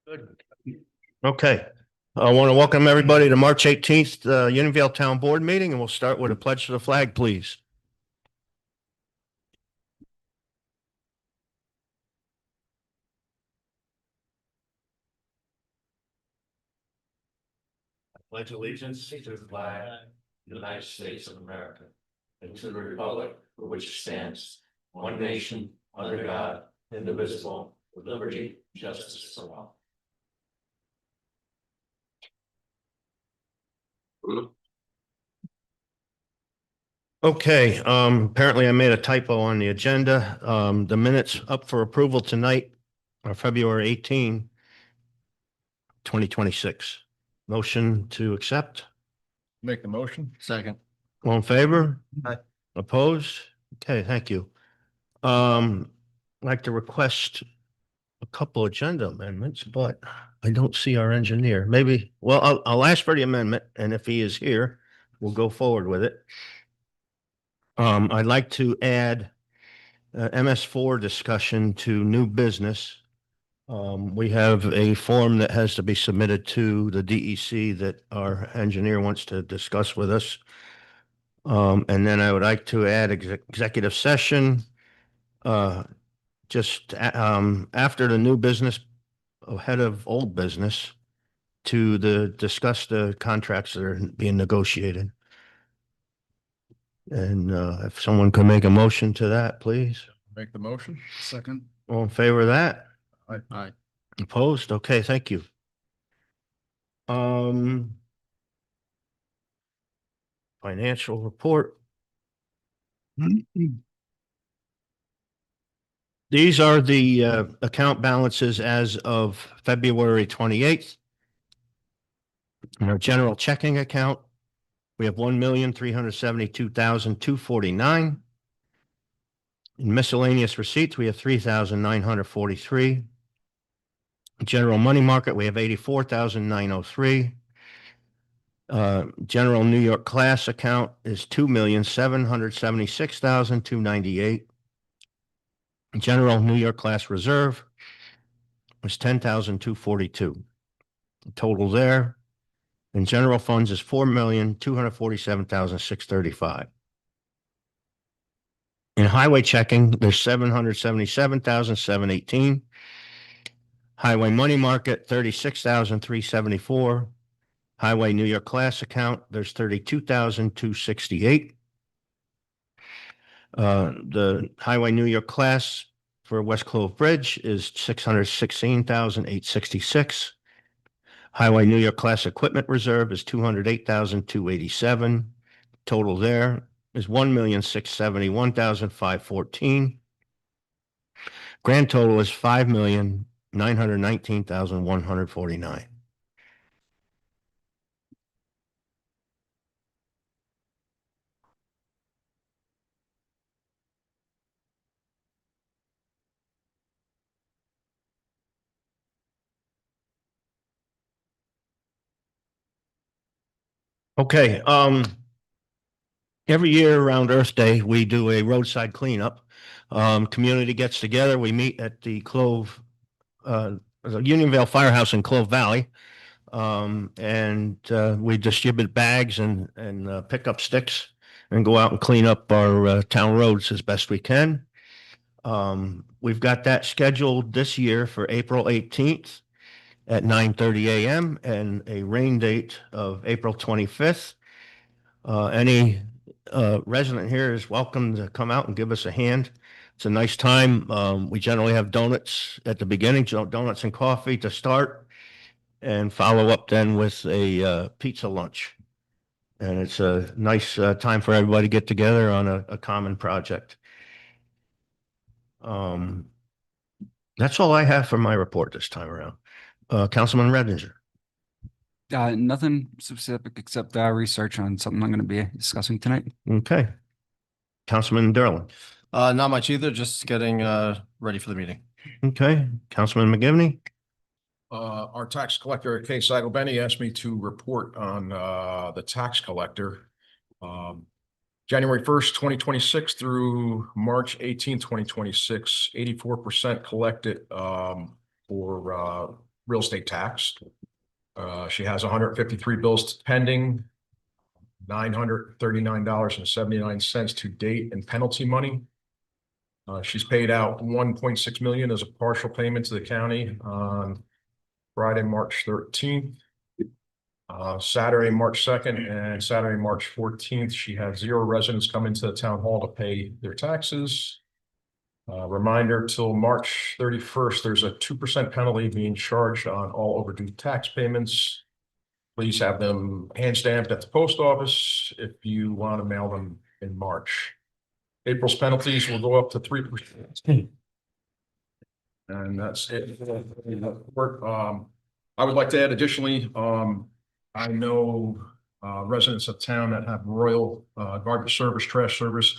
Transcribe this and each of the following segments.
Good. Okay. I want to welcome everybody to March 18th, Unionville Town Board meeting, and we'll start with a pledge to the flag, please. I pledge allegiance to the flag of the United States of America and to the republic for which it stands, one nation, under God, indivisible, with liberty, justice for all. Okay, apparently I made a typo on the agenda. The minutes up for approval tonight are February 18, 2026. Motion to accept. Make the motion. Second. All in favor? Aye. Opposed? Okay, thank you. I'd like to request a couple agenda amendments, but I don't see our engineer. Maybe, well, I'll ask for the amendment, and if he is here, we'll go forward with it. I'd like to add MS4 discussion to new business. We have a form that has to be submitted to the DEC that our engineer wants to discuss with us. And then I would like to add executive session, just after the new business, ahead of old business, to discuss the contracts that are being negotiated. And if someone could make a motion to that, please. Make the motion. Second. All in favor of that? Aye. Opposed? Okay, thank you. Financial report. These are the account balances as of February 28th. In our general checking account, we have 1,372,249. In miscellaneous receipts, we have 3,943. General money market, we have 84,903. General New York class account is 2,776,298. General New York class reserve was 10,242. Total there in general funds is 4,247,635. In highway checking, there's 777,718. Highway money market, 36,374. Highway New York class account, there's 32,268. The Highway New York class for West Clove Bridge is 616,866. Highway New York class equipment reserve is 208,287. Total there is 1,671,514. Grand total is 5,919,149. Okay, every year around Earth Day, we do a roadside cleanup. Community gets together, we meet at the Unionville Firehouse in Clove Valley. And we distribute bags and pick up sticks and go out and clean up our town roads as best we can. We've got that scheduled this year for April 18th at 9:30 a.m. and a rain date of April 25th. Any resident here is welcome to come out and give us a hand. It's a nice time. We generally have donuts at the beginning, donuts and coffee to start, and follow up then with a pizza lunch. And it's a nice time for everybody to get together on a common project. That's all I have for my report this time around. Councilman Redinger. Nothing specific except research on something I'm going to be discussing tonight. Okay. Councilman Derlin. Not much either, just getting ready for the meeting. Okay. Councilman McGivney. Our tax collector, Kay Sagalbeni, asked me to report on the tax collector. January 1st, 2026 through March 18th, 2026, 84% collected for real estate tax. She has 153 bills pending, $939.79 to date in penalty money. She's paid out 1.6 million as a partial payment to the county on Friday, March 13th. Saturday, March 2nd and Saturday, March 14th, she had 0 residents come into the town hall to pay their taxes. Reminder, till March 31st, there's a 2% penalty being charged on all overdue tax payments. Please have them hand stamped at the post office if you want to mail them in March. April's penalties will go up to 3%. And that's it. I would like to add additionally, I know residents of town that have Royal garbage service, trash service.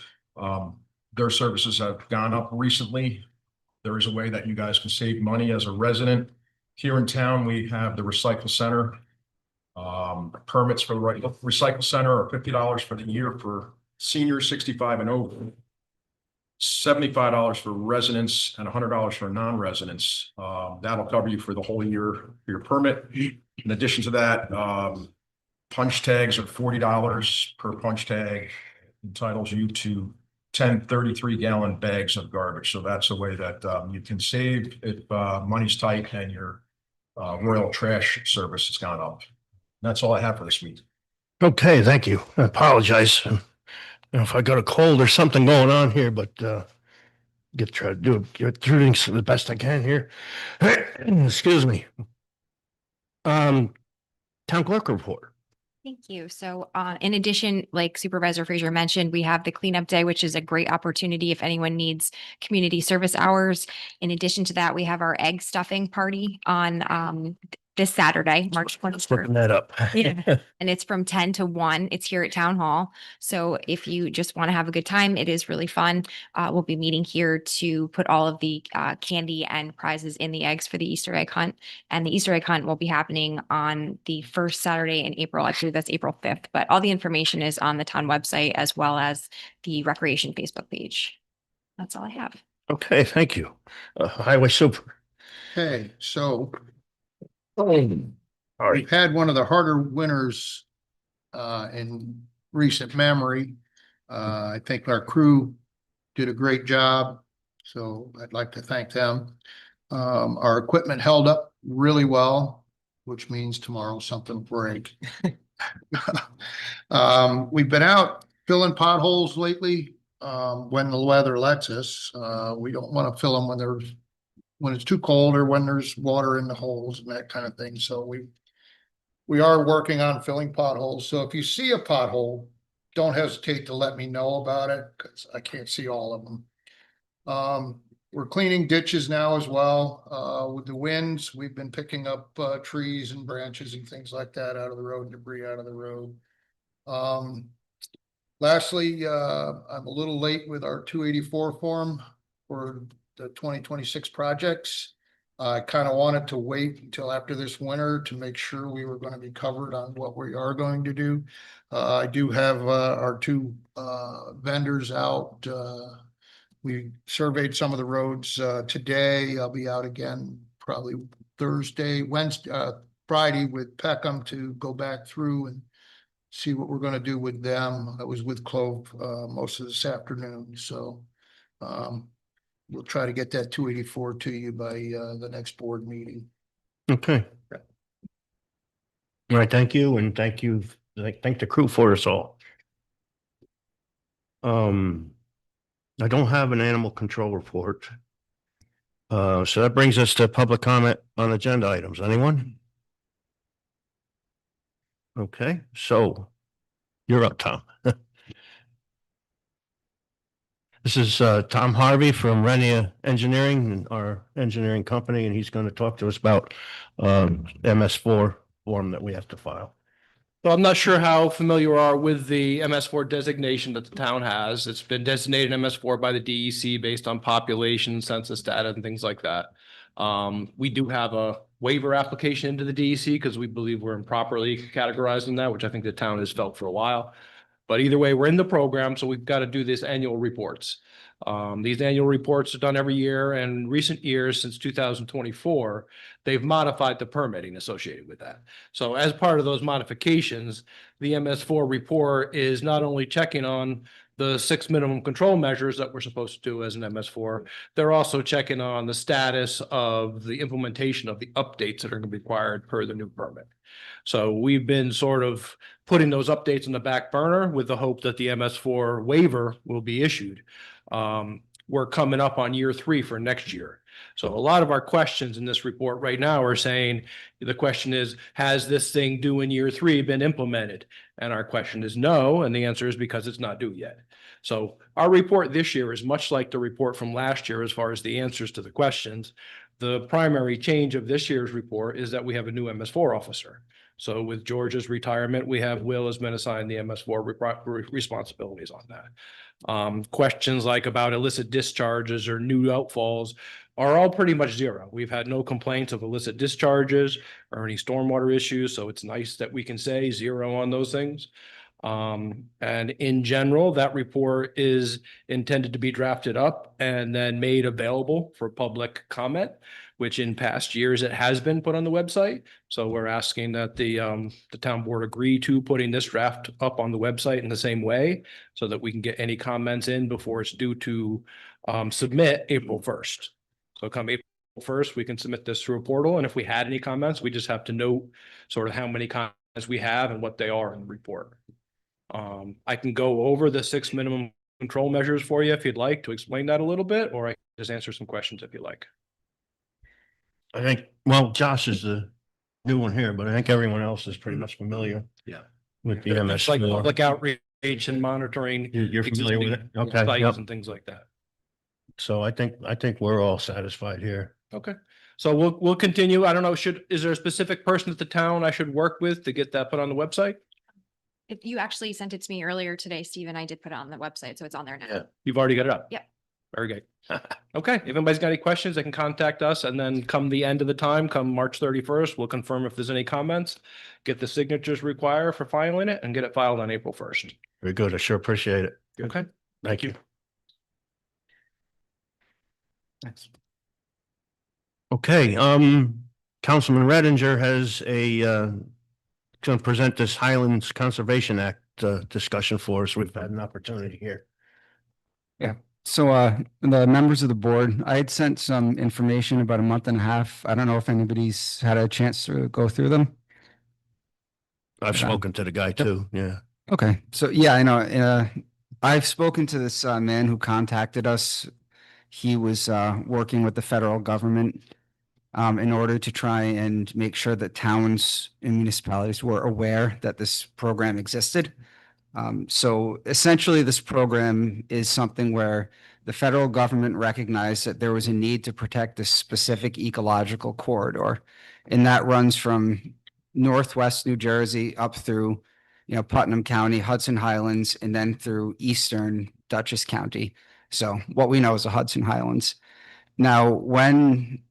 Their services have gone up recently. There is a way that you guys can save money as a resident. Here in town, we have the recycle center. Permits for the recycle center are $50 for the year for seniors 65 and over. $75 for residents and $100 for non-residents. That'll cover you for the whole year for your permit. In addition to that, punch tags are $40 per punch tag, entitles you to 10 33-gallon bags of garbage. So that's a way that you can save if money's tight and your Royal trash service has gone up. That's all I have for this week. Okay, thank you. I apologize. If I got a cold or something going on here, but try to get through things the best I can here. Excuse me. Town clerk report. Thank you. So in addition, like Supervisor Frazier mentioned, we have the cleanup day, which is a great opportunity if anyone needs community service hours. In addition to that, we have our egg stuffing party on this Saturday, March 21st. Looking that up. Yeah. And it's from 10 to 1. It's here at Town Hall. So if you just want to have a good time, it is really fun. We'll be meeting here to put all of the candy and prizes in the eggs for the Easter egg hunt. And the Easter egg hunt will be happening on the first Saturday in April. Actually, that's April 5th. But all the information is on the town website as well as the Recreation Facebook page. That's all I have. Okay, thank you. Highway super. Okay, so All right. we've had one of the harder winters in recent memory. I think our crew did a great job, so I'd like to thank them. Our equipment held up really well, which means tomorrow something will break. We've been out filling potholes lately when the weather lets us. We don't want to fill them when it's too cold or when there's water in the holes and that kind of thing. So we are working on filling potholes. So if you see a pothole, don't hesitate to let me know about it because I can't see all of them. We're cleaning ditches now as well. With the winds, we've been picking up trees and branches and things like that out of the road, debris out of the road. Lastly, I'm a little late with our 284 form for the 2026 projects. I kind of wanted to wait until after this winter to make sure we were going to be covered on what we are going to do. I do have our 2 vendors out. We surveyed some of the roads today. I'll be out again probably Thursday, Wednesday, Friday with Peckham to go back through and see what we're going to do with them. I was with Clove most of this afternoon. So we'll try to get that 284 to you by the next board meeting. Okay. All right, thank you, and thank you. Thank the crew for us all. I don't have an animal control report. So that brings us to public comment on agenda items. Anyone? Okay, so you're up, Tom. This is Tom Harvey from Renia Engineering, our engineering company, and he's going to talk to us about MS4 form that we have to file. So I'm not sure how familiar you are with the MS4 designation that the town has. It's been designated MS4 by the DEC based on population, census data, and things like that. We do have a waiver application into the DEC because we believe we're improperly categorized in that, which I think the town has felt for a while. But either way, we're in the program, so we've got to do these annual reports. These annual reports are done every year, and in recent years, since 2024, they've modified the permitting associated with that. So as part of those modifications, the MS4 report is not only checking on the 6 minimum control measures that we're supposed to do as an MS4, they're also checking on the status of the implementation of the updates that are going to be required per the new permit. So we've been sort of putting those updates in the back burner with the hope that the MS4 waiver will be issued. We're coming up on year 3 for next year. So a lot of our questions in this report right now are saying, the question is, has this thing due in year 3 been implemented? And our question is no, and the answer is because it's not due yet. So our report this year is much like the report from last year as far as the answers to the questions. The primary change of this year's report is that we have a new MS4 officer. So with George's retirement, we have Will has been assigned the MS4 responsibilities on that. Questions like about illicit discharges or new outfalls are all pretty much zero. We've had no complaints of illicit discharges or any stormwater issues, so it's nice that we can say 0 on those things. And in general, that report is intended to be drafted up and then made available for public comment, which in past years it has been put on the website. So we're asking that the town board agree to putting this draft up on the website in the same way so that we can get any comments in before it's due to submit April 1st. So come April 1st, we can submit this through a portal. And if we had any comments, we just have to note sort of how many comments we have and what they are in the report. I can go over the 6 minimum control measures for you if you'd like to explain that a little bit, or I can just answer some questions if you like. I think, well, Josh is the new one here, but I think everyone else is pretty much familiar. Yeah. With the It's like MS4. public outreach and monitoring. You're familiar with it? existing Okay, sites yep. and things like that. So I think we're all satisfied here. Okay, so we'll continue. I don't know, is there a specific person at the town I should work with to get that put on the website? If you actually sent it to me earlier today, Steve, and I did put it on the website, so it's on there now. Yeah. You've already got it up? Yep. Very good. Okay, if anybody's got any questions, they can contact us, and then come the end of the time, come March 31st, we'll confirm if there's any comments, get the signatures required for filing it, and get it filed on April 1st. Very good. I sure appreciate it. Okay. Thank you. Thanks. Okay, Councilman Redinger has going to present this Highlands Conservation Act discussion for us. We've had an opportunity here. So the members of the board, I had sent some information about a month and a half. I don't know if anybody's had a chance to go through them. I've spoken to the guy too. Yeah. Okay, so yeah, I know. I've spoken to this man who contacted us. He was working with the federal government in order to try and make sure that towns and municipalities were aware that this program existed. So essentially, this program is something where the federal government recognized that there was a need to protect this specific ecological corridor, and that runs from northwest New Jersey up through, Putnam County, Hudson Highlands, and then through eastern Dutchess County. So what we know is the Hudson Highlands. Now, when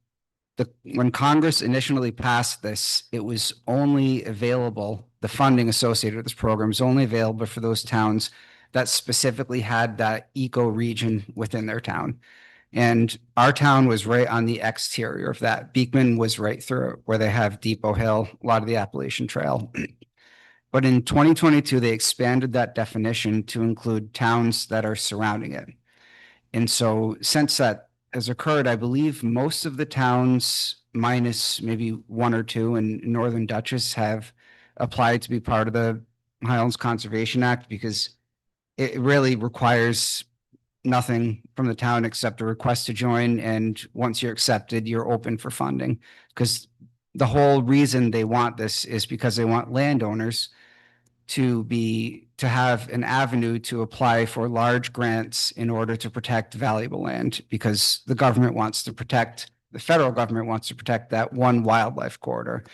Congress initially passed this, it was only available, the funding associated with this program is only available for those towns that specifically had that eco region within their town. And our town was right on the exterior of that. Beekman was right through it, where they have Depot Hill, a lot of the Appalachian Trail. But in 2022, they expanded that definition to include towns that are surrounding it. And so since that has occurred, I believe most of the towns, minus maybe 1 or 2 in Northern Dutchess, have applied to be part of the Highlands Conservation Act, because it really requires nothing from the town except a request to join. And once you're accepted, you're open for funding, because the whole reason they want this is because they want landowners to have an avenue to apply for large grants in order to protect valuable land, because the federal government wants to protect that one wildlife corridor.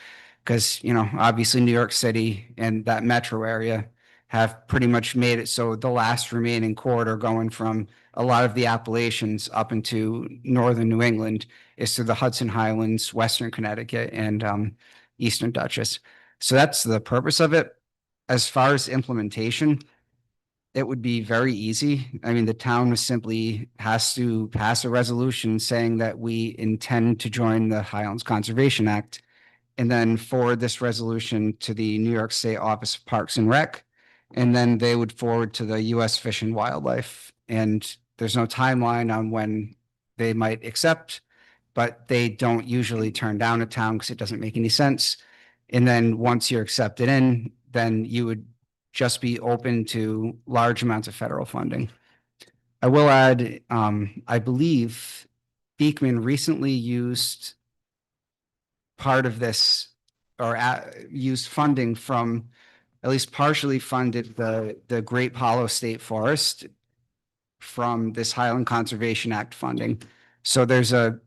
Because, obviously New York City and that metro area have pretty much made it so the last remaining corridor going from a lot of the Appalachians up into northern New England is through the Hudson Highlands, western Connecticut, and eastern Dutchess. So that's the purpose of it. As far as implementation, it would be very easy. I mean, the town simply has to pass a resolution saying that we intend to join the Highlands Conservation Act. And then forward this resolution to the New York State Office of Parks and Rec. And then they would forward to the US Fish and Wildlife. And there's no timeline on when they might accept, but they don't usually turn down a town because it doesn't make any sense. And then once you're accepted in, then you would just be open to large amounts of federal funding. I will add, I believe Beekman recently used part of this or used funding from, at least partially funded the Great Hollow State Forest from this Highland Conservation Act funding. So there's a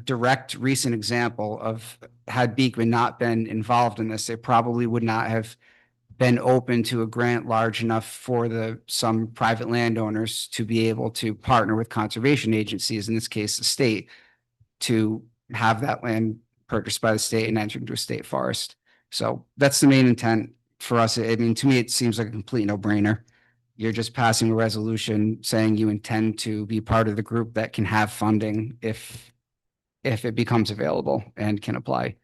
direct recent example of, had Beekman not been involved in this, they probably would not have been open to a grant large enough for some private landowners to be able to partner with conservation agencies, in this case, the state, to have that land purchased by the state and enter into a state forest. So that's the main intent for us. I mean, to me, it seems like a complete no-brainer. You're just passing a resolution saying you intend to be part of the group that can have funding if it becomes available and can apply.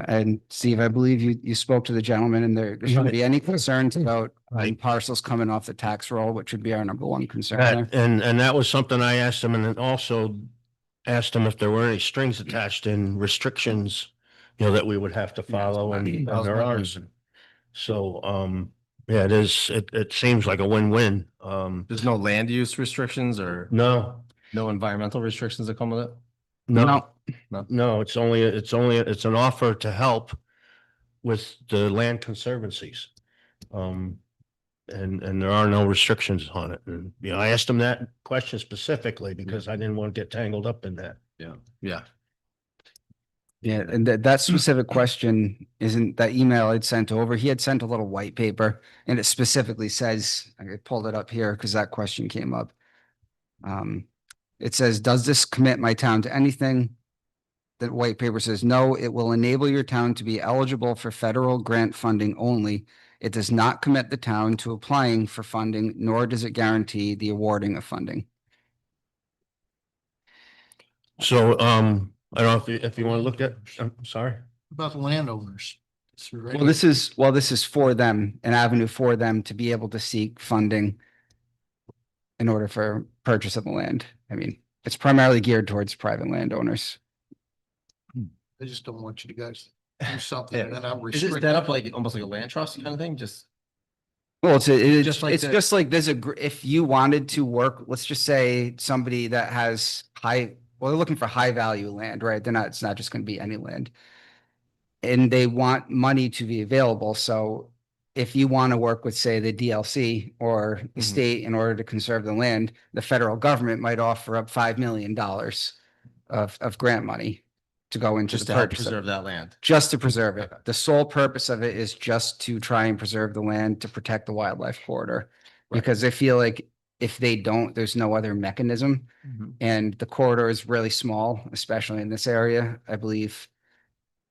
And Steve, I believe you spoke to the gentleman, and there shouldn't be any concerns about parcels coming off the tax roll, which would be our number one concern there. And that was something I asked him, and then also asked him if there were any strings attached and restrictions, that we would have to follow, and there aren't. So, yeah, it seems like a win-win. There's no land use restrictions or No, no environmental restrictions that come with it? no, it's an offer to help with the land conservancies. And there are no restrictions on it. And, I asked him that question specifically because I didn't want to get tangled up in that. Yeah. Yeah, and that specific question isn't that email I'd sent over. He had sent a little white paper, and it specifically says, I pulled it up here because that question came up. It says, does this commit my town to anything? That white paper says, no, it will enable your town to be eligible for federal grant funding only. It does not commit the town to applying for funding, nor does it guarantee the awarding of funding. So, I don't know if you want to look at, I'm sorry. About the landowners. Well, this is for them, an avenue for them to be able to seek funding in order for purchase of the land. I mean, it's primarily geared towards private landowners. I just don't want you guys to do something and then I'm Is it restricted. set up like almost like a land trust kind of thing? Well, it's Just like the- just like if you wanted to work, let's just say somebody that has they're looking for high value land, right? It's not just going to be any land. And they want money to be available. So if you want to work with, say, the DLC or the state in order to conserve the land, the federal government might offer up $5 million of grant money to go into just the to help purchase of- preserve that land. just to preserve it. The sole purpose of it is just to try and preserve the land to protect the wildlife corridor. Right. Because they feel like if they don't, there's no other mechanism. And the corridor is really small, especially in this area. I believe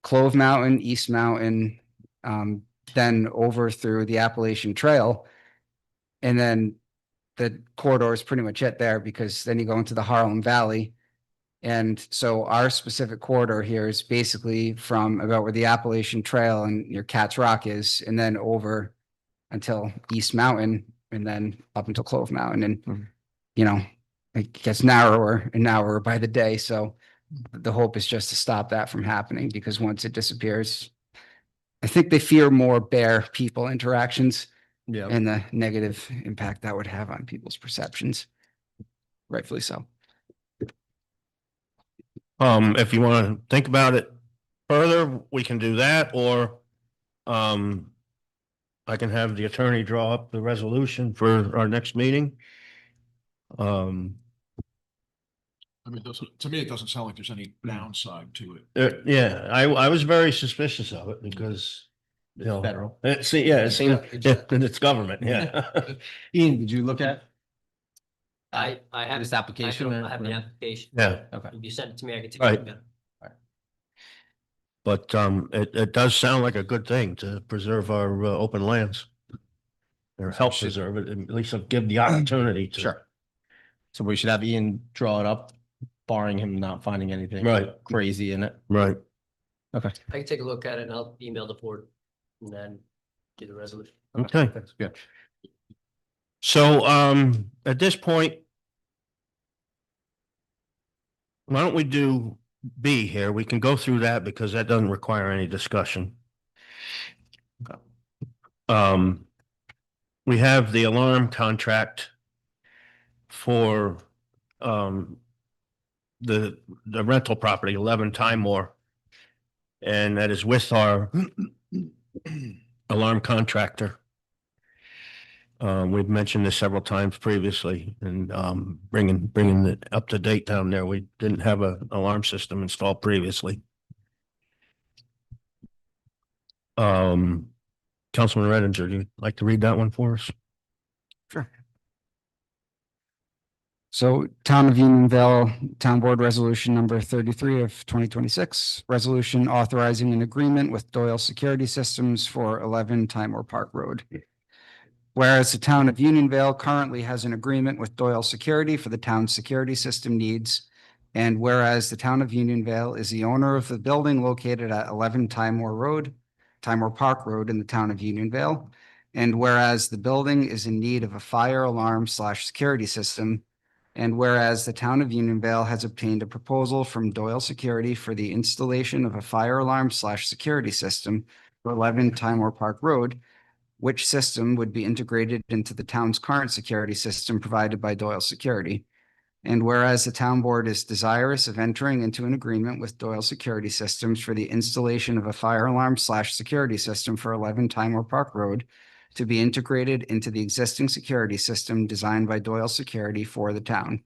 Clove Mountain, East Mountain, then over through the Appalachian Trail. And then the corridor is pretty much it there, because then you go into the Harlem Valley. And so our specific corridor here is basically from about where the Appalachian Trail and your Cat's Rock is, and then over until East Mountain, and then up until Clove Mountain. And, it gets narrower and narrower by the day. So the hope is just to stop that from happening, because once it disappears, I think they fear more bear people interactions Yeah. and the negative impact that would have on people's perceptions. Rightfully so. If you want to think about it further, we can do that, or I can have the attorney draw up the resolution for our next meeting. I mean, to me, it doesn't sound like there's any downside to it. Yeah, I was very suspicious of it because, Federal. it seemed, and it's government, yeah. Ian, did you look at I have. this application? I have the application. Yeah, Okay. If you send it to me, I can take a Right. look at it. but it does sound like a good thing to preserve our open lands. or help preserve it, at least give the opportunity to. Sure. So we should have Ian draw it up, barring him not finding anything Right. crazy in it. Right. I can take a look at it and I'll email the board and then do the resolution. Okay. That's good. So, at this point, why don't we do B here? We can go through that because that doesn't require any discussion. We have the alarm contract for, the rental property, 11 Time More. And that is with our alarm contractor. We've mentioned this several times previously and, bringing it up to date down there. We didn't have an alarm system installed previously. Councilman Redinger, would you like to read that one for us? Sure. So Town of Unionville, Town Board Resolution number 33 of 2026, resolution authorizing an agreement with Doyle Security Systems for 11 Timor Park Road. Whereas the Town of Unionville currently has an agreement with Doyle Security for the town's security system needs. And whereas the Town of Unionville is the owner of the building located at 11 Timor Park Road in the Town of Unionville. And whereas the building is in need of a fire alarm / security system. And whereas the Town of Unionville has obtained a proposal from Doyle Security for the installation of a fire alarm / security system for 11 Timor Park Road, which system would be integrated into the town's current security system provided by Doyle Security. And whereas the town board is desirous of entering into an agreement with Doyle Security Systems for the installation of a fire alarm / security system for 11 Timor Park Road to be integrated into the existing security system designed by Doyle Security for the town.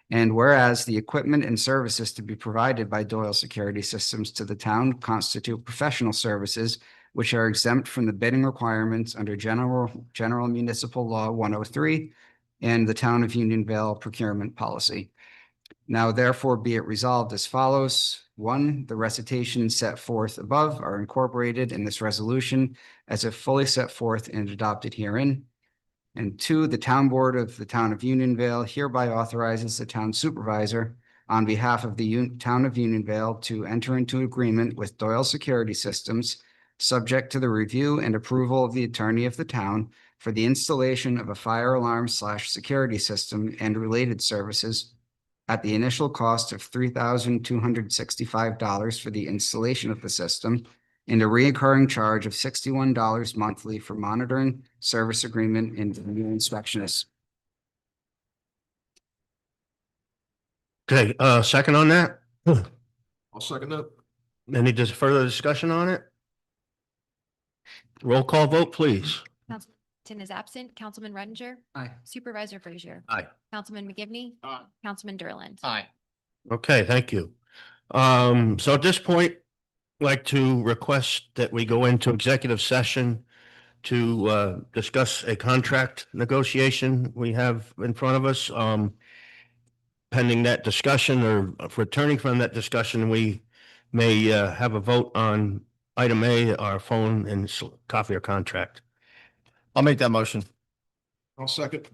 And whereas the equipment and services to be provided by Doyle Security Systems to the town constitute professional services which are exempt from the bidding requirements under General Municipal Law 103 and the Town of Unionville procurement policy. Now therefore be it resolved as follows. 1, the recitations set forth above are incorporated in this resolution as if fully set forth and adopted herein. And 2, the Town Board of the Town of Unionville hereby authorizes the Town Supervisor on behalf of the Town of Unionville to enter into agreement with Doyle Security Systems, subject to the review and approval of the attorney of the town, for the installation of a fire alarm / security system and related services at the initial cost of $3,265 for the installation of the system and a recurring charge of $61 monthly for monitoring, service agreement, and inspectionist. Okay, second on that? I'll second that. Any further discussion on it? Roll call vote, please. Councilman is absent. Councilman Redinger. Aye. Supervisor Frazier. Aye. Councilman McGivney. Aye. Councilman Derland. Aye. Okay, thank you. So at this point, I'd like to request that we go into executive session to discuss a contract negotiation we have in front of us. Pending that discussion or returning from that discussion, we may have a vote on item A, our phone and copier contract. I'll make that motion. I'll second.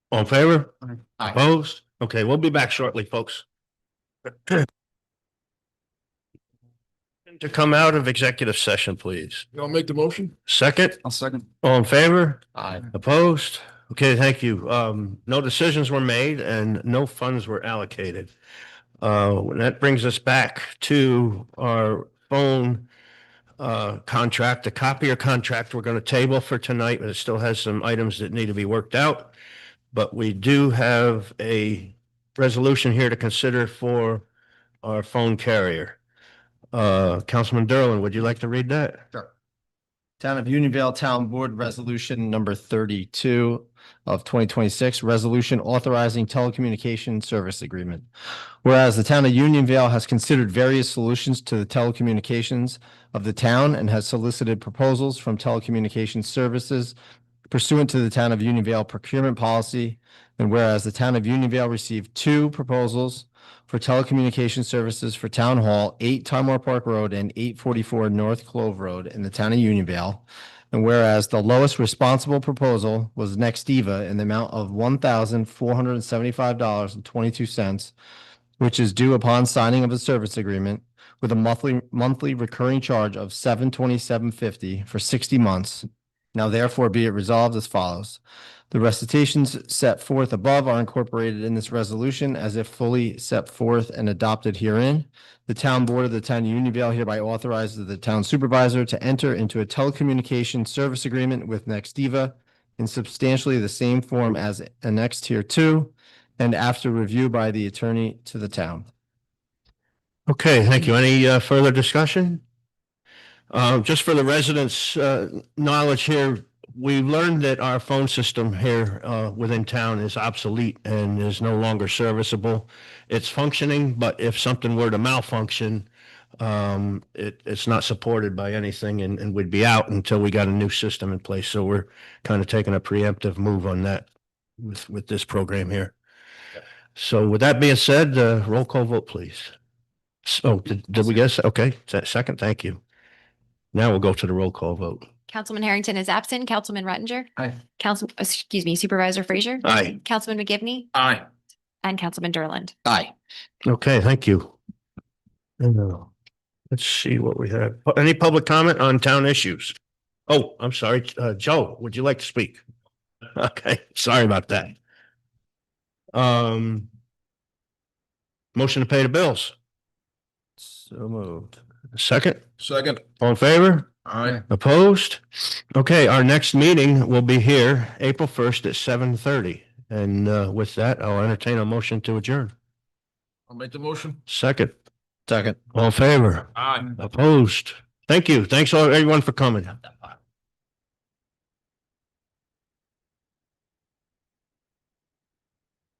All in favor? Aye. Opposed? Okay, we'll be back shortly, folks. To come out of executive session, please. I'll make the motion. Second, I'll second. all in favor? Aye. Opposed? Okay, thank you. No decisions were made and no funds were allocated. That brings us back to our phone contract, the copier contract we're going to table for tonight, but it still has some items that need to be worked out. But we do have a resolution here to consider for our phone carrier. Councilman Derlin, would you like to read that? Sure. Town of Unionville Town Board Resolution number 32 of 2026, resolution authorizing telecommunication service agreement. Whereas the town of Unionville has considered various solutions to the telecommunications of the town and has solicited proposals from telecommunications services pursuant to the town of Unionville procurement policy. And whereas the town of Unionville received 2 proposals for telecommunication services for Town Hall, 8 Timor Park Road and 844 North Clove Road in the town of Unionville. And whereas the lowest responsible proposal was Nextiva in the amount of $1,475.22, which is due upon signing of the service agreement with a monthly recurring charge of $727.50 for 60 months. Now therefore be it resolved as follows. The recitations set forth above are incorporated in this resolution as if fully set forth and adopted herein. The town board of the town of Unionville hereby authorizes the town supervisor to enter into a telecommunications service agreement with Nextiva in substantially the same form as annexed here to, and after review by the attorney to the town. Okay, thank you. Any further discussion? Just for the residents' knowledge here, we learned that our phone system here within town is obsolete and is no longer serviceable. It's functioning, but if something were to malfunction, it's not supported by anything and would be out until we got a new system in place. So we're kind of taking a preemptive move on that with this program here. So with that being said, roll call vote, please. So did we guess? Okay, second, thank you. Now we'll go to the roll call vote. Councilman Harrington is absent. Councilman Rettinger. Aye. Supervisor Frazier. Aye. Councilman McGivney Aye. and Councilman Durland. Aye. Okay, thank you. Let's see what we have. Any public comment on town issues? Oh, I'm sorry. Joe, would you like to speak? Okay, sorry about that. Motion to pay the bills. So moved. Second, Second. all in favor? Aye. Opposed? Okay, our next meeting will be here April 1st at 7:30. And with that, I'll entertain a motion to adjourn. I'll make the motion. Second, Second. all in favor? Aye. Opposed? Thank you. Thanks everyone for coming.